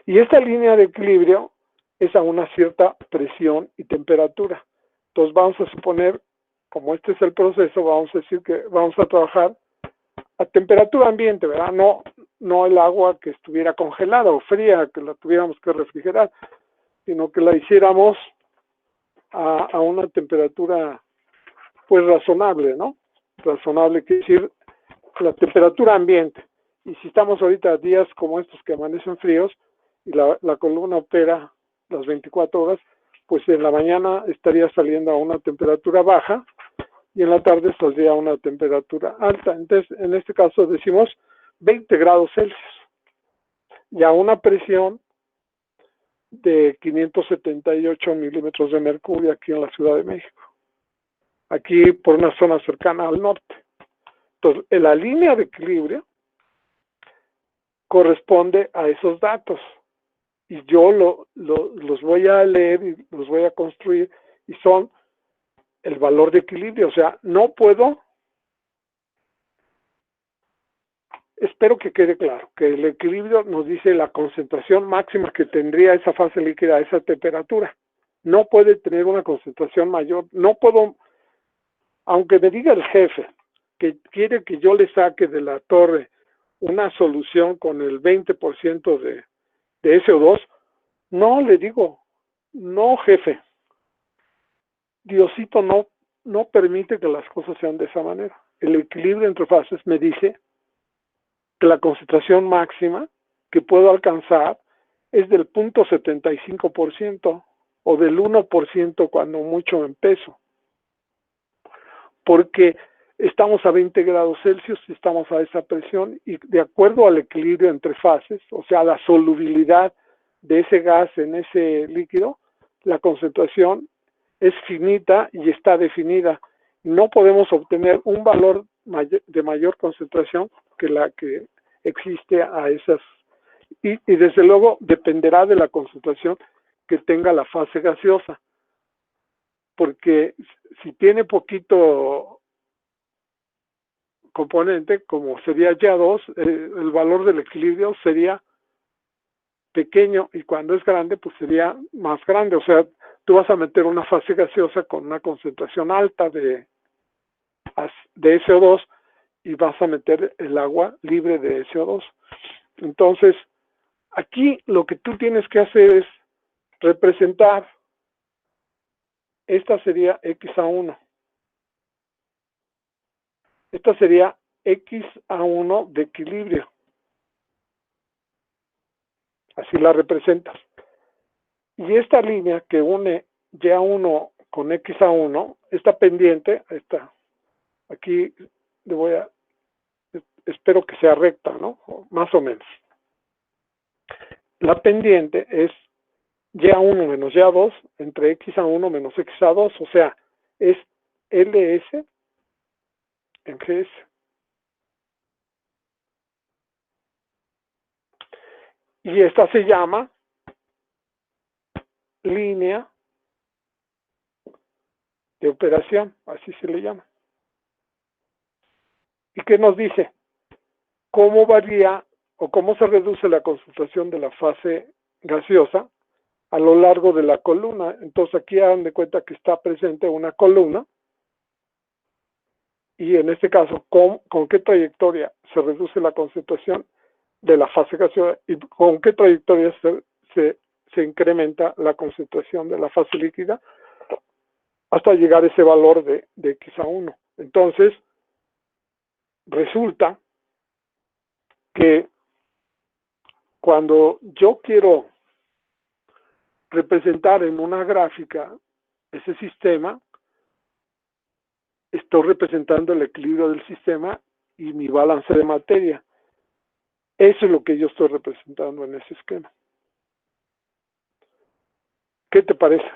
Y esta línea de equilibrio es a una cierta presión y temperatura. Entonces vamos a suponer, como este es el proceso, vamos a decir que vamos a trabajar a temperatura ambiente, ¿verdad? No el agua que estuviera congelada o fría, que la tuviéramos que refrigerar, sino que la hiciéramos a una temperatura pues razonable, ¿no? Razonable quiere decir la temperatura ambiente. Y si estamos ahorita días como estos que amanecen fríos y la columna opera las 24 horas, pues en la mañana estaría saliendo a una temperatura baja y en la tarde saldría a una temperatura alta. Entonces, en este caso decimos 20 grados Celsius y a una presión de 578 milímetros de mercurio aquí en la Ciudad de México. Aquí por una zona cercana al norte. Entonces, la línea de equilibrio corresponde a esos datos. Y yo los voy a leer y los voy a construir y son el valor de equilibrio. O sea, no puedo, espero que quede claro, que el equilibrio nos dice la concentración máxima que tendría esa fase líquida a esa temperatura. No puede tener una concentración mayor. No puedo, aunque me diga el jefe que quiere que yo le saque de la torre una solución con el 20% de SO2, no, le digo, no, jefe, Diosito no permite que las cosas sean de esa manera. El equilibrio entre fases me dice que la concentración máxima que puedo alcanzar es del 0.75% o del 1% cuando mucho en peso. Porque estamos a 20 grados Celsius y estamos a esa presión y de acuerdo al equilibrio entre fases, o sea, la solubilidad de ese gas en ese líquido, la concentración es finita y está definida. No podemos obtener un valor de mayor concentración que la que existe a esas. Y desde luego dependerá de la concentración que tenga la fase gaseosa. Porque si tiene poquito componente, como sería Ya2, el valor del equilibrio sería pequeño y cuando es grande, pues sería más grande. O sea, tú vas a meter una fase gaseosa con una concentración alta de SO2 y vas a meter el agua libre de SO2. Entonces, aquí lo que tú tienes que hacer es representar, esta sería X1. Esta sería X1 de equilibrio. Así la representas. Y esta línea que une Y1 con X1, esta pendiente, aquí le espero que sea recta, ¿no? Más o menos. La pendiente es Y1 menos Y2 entre X1 menos X2, o sea, es LS en GS. Y esta se llama línea de operación, así se le llama. ¿Y qué nos dice? ¿Cómo varía o cómo se reduce la concentración de la fase gaseosa a lo largo de la columna? Entonces aquí hagan de cuenta que está presente una columna y en este caso, ¿con qué trayectoria se reduce la concentración de la fase gaseosa y con qué trayectoria se incrementa la concentración de la fase líquida hasta llegar a ese valor de X a 1? Entonces, resulta que cuando yo quiero representar en una gráfica ese sistema, estoy representando el equilibrio del sistema y mi balance de materia. Eso es lo que yo estoy representando en ese esquema. ¿Qué te parece?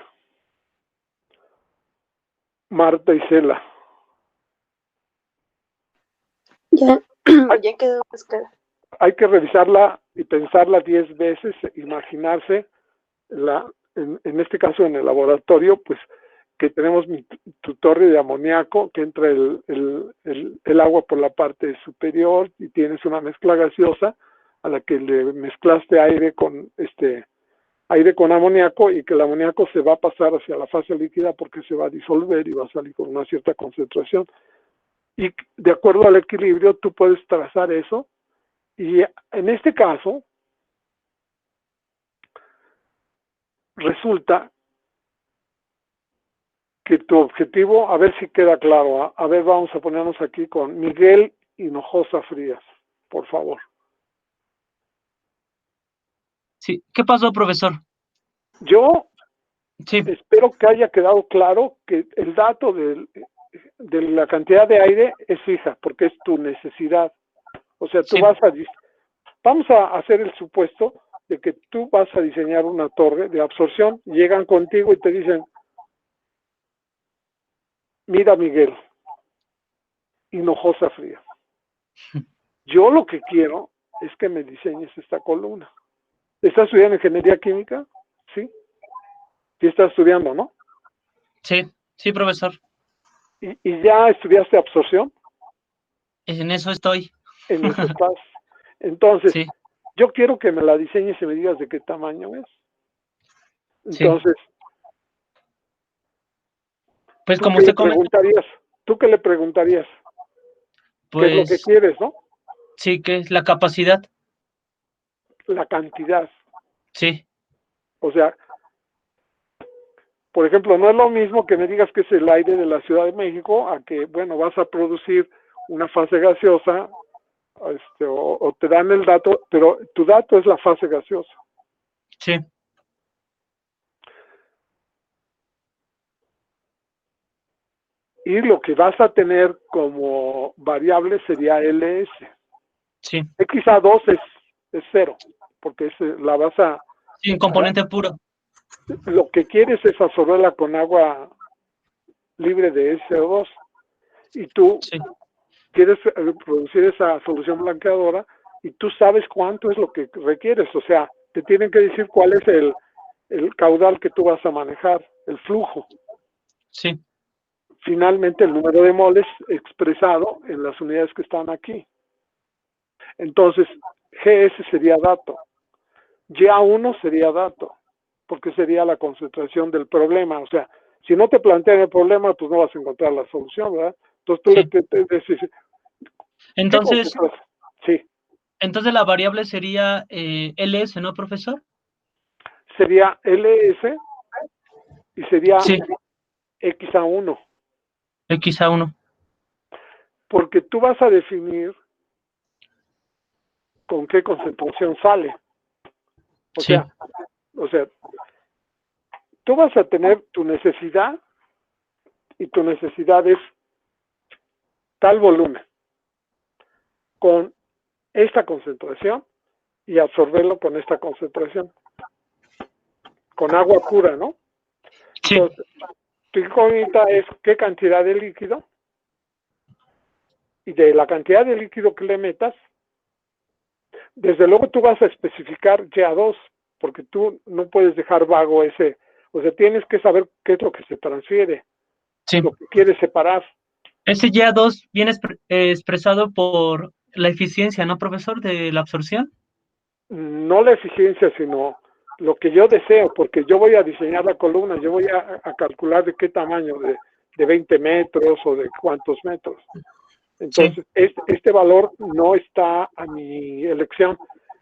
Marta y Cela. Ya, ya quedó más claro. Hay que revisarla y pensarla 10 veces, imaginarse, en este caso en el laboratorio, pues que tenemos tu torre de amoníaco, que entra el agua por la parte superior y tienes una mezcla gaseosa a la que le mezclaste aire con amoníaco y que el amoníaco se va a pasar hacia la fase líquida porque se va a disolver y va a salir con una cierta concentración. Y de acuerdo al equilibrio tú puedes trazar eso y en este caso resulta que tu objetivo, a ver si queda claro, a ver, vamos a ponernos aquí con Miguel Hinojosa Frías, por favor. Sí, ¿qué pasó, profesor? Yo Sí, espero que haya quedado claro que el dato de la cantidad de aire es fija, porque es tu necesidad. O sea, tú Sí. vamos a hacer el supuesto de que tú vas a diseñar una torre de absorción, llegan contigo y te dicen, mira Miguel, Hinojosa Frías, yo lo que quiero es que me diseñes esta columna. ¿Estás estudiando ingeniería química? Sí. Sí estás estudiando, ¿no? Sí, profesor. ¿Y ya estudiaste absorción? En eso estoy. En eso estás. Entonces, Sí, yo quiero que me la diseñes y me digas de qué tamaño es. Entonces, pues ¿tú como qué le usted comenta, preguntarías? ¿Tú qué le preguntarías? ¿Qué es lo que pues quieres, no? sí, que es la capacidad. La cantidad. Sí, O sea, por ejemplo, no es lo mismo que me digas que es el aire de la Ciudad de México a que, bueno, vas a producir una fase gaseosa, o te dan el dato, pero tu dato es la fase gaseosa. sí, Y lo que vas a tener como variable sería LS. sí. XA2 es 0, porque la vas a... Sí, un componente puro. Lo que quieres es absorberla con agua libre de SO2 y tú Sí, quieres producir esa solución blanqueadora y tú sabes cuánto es lo que requieres, o sea, te tienen que decir cuál es el caudal que tú vas a manejar, el flujo. sí, Finalmente el número de moles expresado en las unidades que están aquí. Entonces, GS sería dato, GA1 sería dato, porque sería la concentración del problema, o sea, si no te plantean el problema, pues no vas a encontrar la solución, ¿verdad? Entonces tú sí. le dices, ¿qué Entonces, concentración? Sí, entonces la variable sería LS, ¿no, profesor? sería LS y sería Sí, XA1, XA1. porque tú vas a definir con qué concentración sale. O Sí, sea, tú vas a tener tu necesidad y tu necesidad es tal volumen con esta concentración y absorberlo con esta concentración, con agua pura, ¿no? sí, Entonces, tu incógnita es qué cantidad de líquido y de la cantidad de líquido que le metas, desde luego tú vas a especificar YA2, porque tú no puedes dejar vago ese, o sea, tienes que saber qué es lo que se transfiere, Sí. lo que quieres separar. Ese YA2 viene expresado por la eficiencia, ¿no, profesor, de la absorción? No la eficiencia, sino lo que yo deseo, porque yo voy a diseñar la columna, yo voy a calcular de qué tamaño, de 20 metros o de cuántos metros. Entonces, sí, este valor no está a mi elección.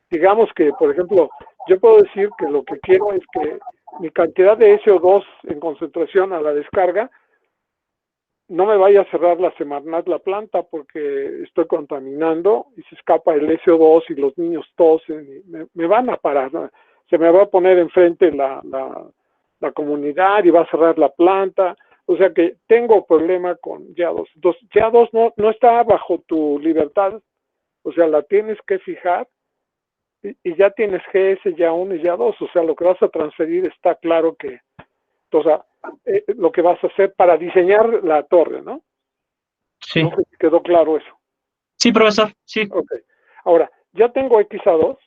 Digamos que, por ejemplo, yo puedo decir que lo que quiero es que mi cantidad de SO2 en concentración a la descarga no me vaya a cerrar la Semarnat la planta porque estoy contaminando y se escapa el SO2 y los niños tosen y me van a parar, ¿no? Se me va a poner enfrente la comunidad y va a cerrar la planta. O sea que tengo problema con YA2. Entonces, YA2 no está bajo tu libertad, o sea, la tienes que fijar y ya tienes GS, YA1 y YA2, o sea, lo que vas a transferir está claro que, o sea, lo que vas a hacer para diseñar la torre, ¿no? Sí. No sé si quedó claro eso. Sí, profesor, sí. Ok. Ahora, ya tengo XA2,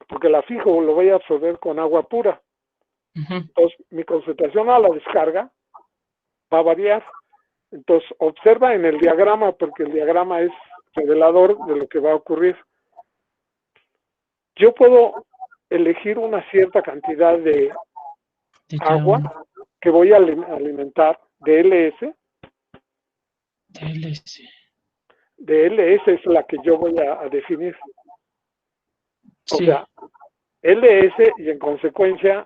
porque la fijo, lo voy a absorber con agua pura. Entonces, mi concentración a la descarga va a variar. Entonces, observa en el diagrama, porque el diagrama es revelador de lo que va a ocurrir. Yo puedo elegir una cierta cantidad de agua que voy a alimentar de LS. De LS es la que yo voy a definir. O sea, LS y en consecuencia,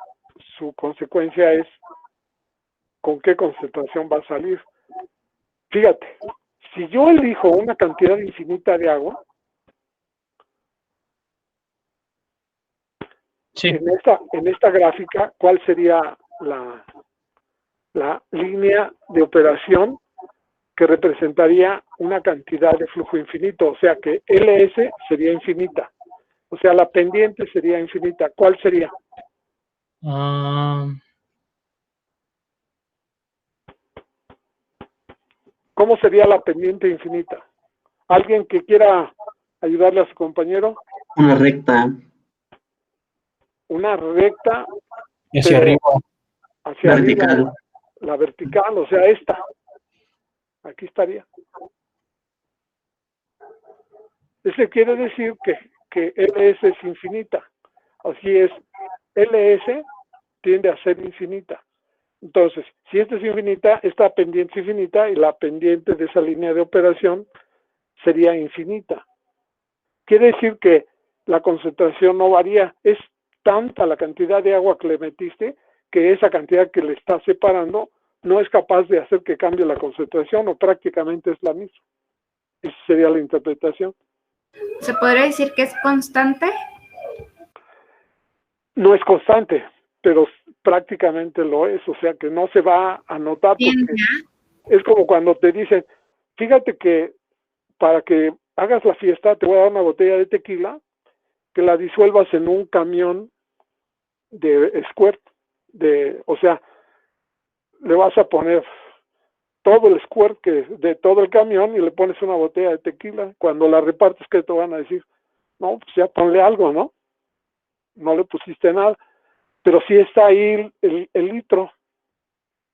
su consecuencia es con qué concentración va a salir. Fíjate, si yo elijo una cantidad infinita de agua, en esta gráfica, ¿cuál sería la línea de operación que representaría una cantidad de flujo infinito? O sea que LS sería infinita. O sea, la pendiente sería infinita. ¿Cuál sería? ¿Cómo sería la pendiente infinita? ¿Alguien que quiera ayudarle a su compañero? Una recta. Una recta hacia arriba. Hacia vertical. Arriba, la vertical, o sea, esta. Aquí estaría. Eso quiere decir que LS es infinita. Así es, LS tiende a ser infinita. Entonces, si esta es infinita, esta pendiente es infinita y la pendiente de esa línea de operación sería infinita. Quiere decir que la concentración no varía. Es tanta la cantidad de agua que le metiste que esa cantidad que le está separando no es capaz de hacer que cambie la concentración o prácticamente es la misma. Esa sería la interpretación. ¿Se podría decir que es constante? No es constante, pero prácticamente lo es, o sea que no se va a notar porque es como cuando te dicen, fíjate que para que hagas la fiesta te voy a dar una botella de tequila que la disuelvas en un camión de squirt, o sea, le vas a poner todo el squirt de todo el camión y le pones una botella de tequila. Cuando la repartes, ¿qué te van a decir? No, pues ya ponle algo, ¿no? No le pusiste nada, pero sí está ahí el litro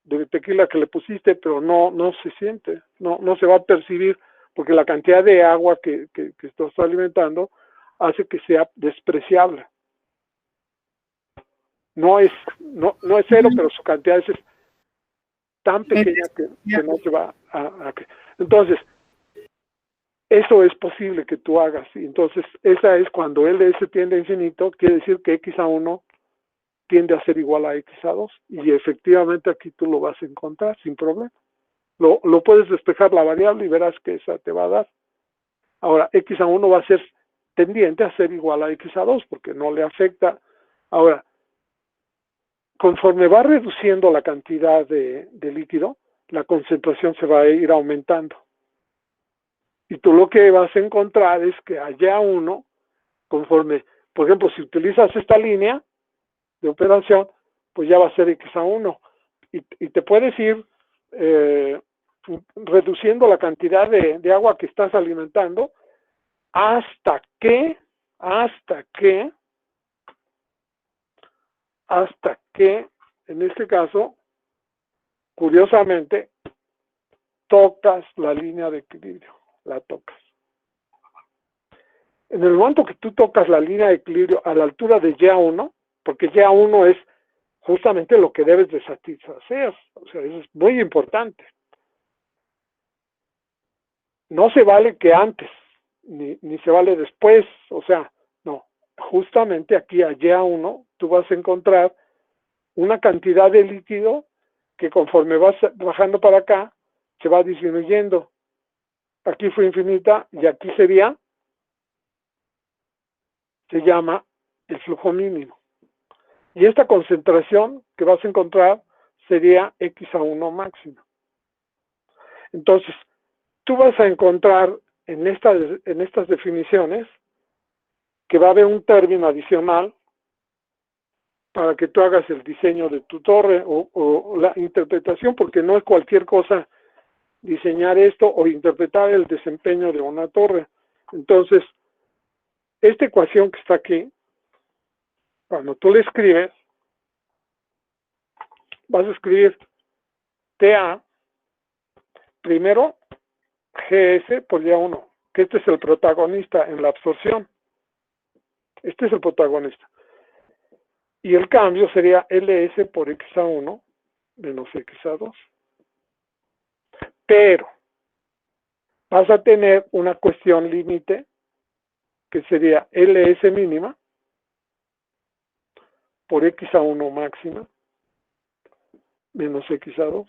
de tequila que le pusiste, pero no se siente, no se va a percibir, porque la cantidad de agua que estás alimentando hace que sea despreciable. No es cero, pero su cantidad es tan pequeña que no se va a... Entonces, eso es posible que tú hagas. Y entonces, esa es cuando LS tiende a infinito, quiere decir que XA1 tiende a ser igual a XA2. Y efectivamente aquí tú lo vas a encontrar sin problema. Lo puedes despejar la variable y verás que esa te va a dar. Ahora, XA1 va a ser tendiente a ser igual a XA2 porque no le afecta. Ahora, conforme va reduciendo la cantidad de líquido, la concentración se va a ir aumentando. Y tú lo que vas a encontrar es que allá uno, conforme, por ejemplo, si utilizas esta línea de operación, pues ya va a ser XA1. Y te puedes ir reduciendo la cantidad de agua que estás alimentando hasta que, en este caso, curiosamente, tocas la línea de equilibrio, la tocas. En el momento que tú tocas la línea de equilibrio a la altura de Y1, porque Y1 es justamente lo que debes de satisfacer, o sea, eso es muy importante. No se vale que antes, ni se vale después, o sea, no, justamente aquí a Y1 tú vas a encontrar una cantidad de líquido que conforme vas bajando para acá, se va disminuyendo. Aquí fue infinita y aquí se llama el flujo mínimo. Y esta concentración que vas a encontrar sería X1 máxima. Entonces, tú vas a encontrar en estas definiciones que va a haber un término adicional para que tú hagas el diseño de tu torre o la interpretación, porque no es cualquier cosa diseñar esto o interpretar el desempeño de una torre. Entonces, esta ecuación que está aquí, cuando tú la escribes, vas a escribir TA, primero GS por Y1, que este es el protagonista en la absorción. Este es el protagonista. Y el cambio sería LS por XA1 menos XA2. Pero vas a tener una cuestión límite que sería LS mínima por XA1 máxima menos XA2.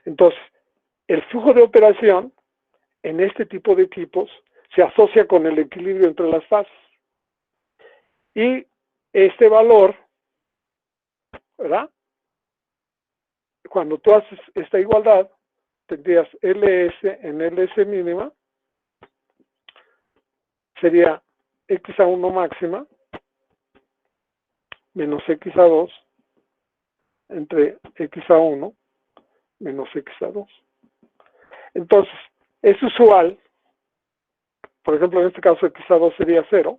Entonces, el flujo de operación en este tipo de equipos se asocia con el equilibrio entre las fases. Y este valor, ¿verdad? Cuando tú haces esta igualdad, tendrías LS en LS mínima, sería XA1 máxima menos XA2 entre XA1 menos XA2. Entonces, es usual, por ejemplo, en este caso XA2 sería 0,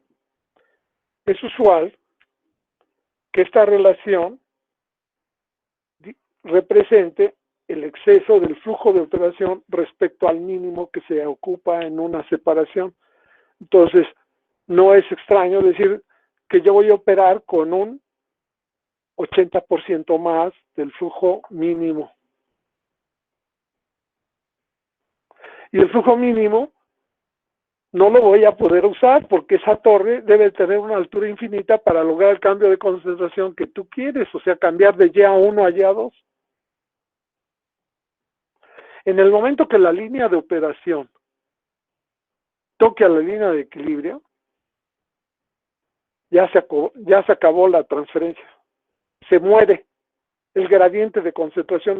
es usual que esta relación represente el exceso del flujo de operación respecto al mínimo que se ocupa en una separación. Entonces, no es extraño decir que yo voy a operar con un 80% más del flujo mínimo. Y el flujo mínimo no lo voy a poder usar porque esa torre debe tener una altura infinita para lograr el cambio de concentración que tú quieres, o sea, cambiar de Y1 a Y2. En el momento que la línea de operación toque a la línea de equilibrio, ya se acabó la transferencia. Se muere el gradiente de concentración.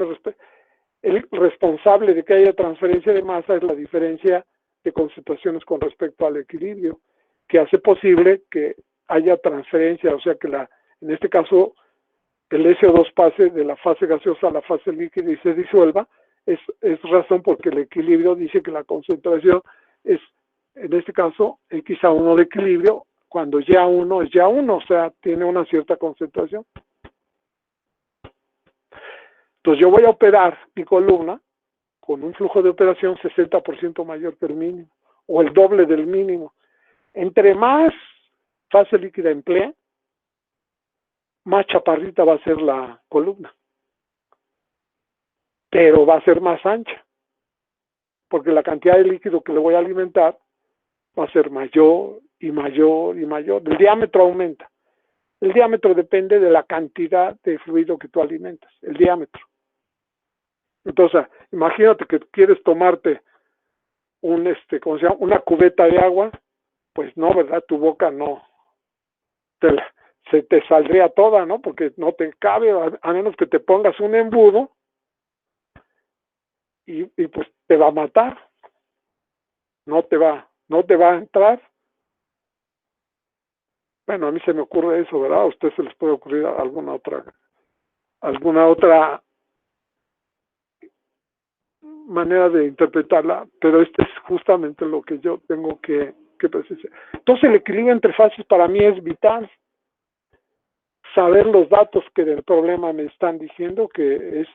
El responsable de que haya transferencia de masa es la diferencia de concentraciones con respecto al equilibrio, que hace posible que haya transferencia, o sea que en este caso el SO2 pase de la fase gaseosa a la fase líquida y se disuelva, es razón porque el equilibrio dice que la concentración es, en este caso, XA1 de equilibrio, cuando Y1 es Y1, o sea, tiene una cierta concentración. Entonces yo voy a operar mi columna con un flujo de operación 60% mayor que el mínimo, o el doble del mínimo. Entre más fase líquida emplee, más chaparrita va a ser la columna. Pero va a ser más ancha, porque la cantidad de líquido que le voy a alimentar va a ser mayor y mayor y mayor. El diámetro aumenta. El diámetro depende de la cantidad de fluido que tú alimentas, el diámetro. Entonces, imagínate que quieres tomarte una cubeta de agua, pues no, ¿verdad? Tu boca no, se te saldría toda, ¿no? Porque no te cabe, a menos que te pongas un embudo y pues te va a matar. No te va a entrar. Bueno, a mí se me ocurre eso, ¿verdad? A usted se les puede ocurrir alguna otra manera de interpretarla, pero este es justamente lo que yo tengo que precisar. Entonces el equilibrio entre fases para mí es vital. Saber los datos que del problema me están diciendo que es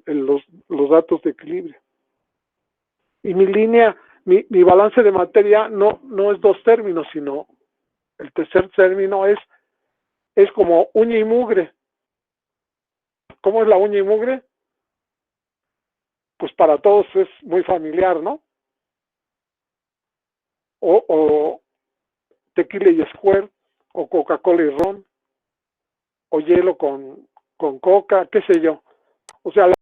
los datos de equilibrio. Y mi línea, mi balance de materia no es dos términos, sino el tercer término es como uña y mugre. ¿Cómo es la uña y mugre? Pues para todos es muy familiar, ¿no? O tequila y squirt, o Coca-Cola y ron, o hielo con coca, qué sé yo. O sea,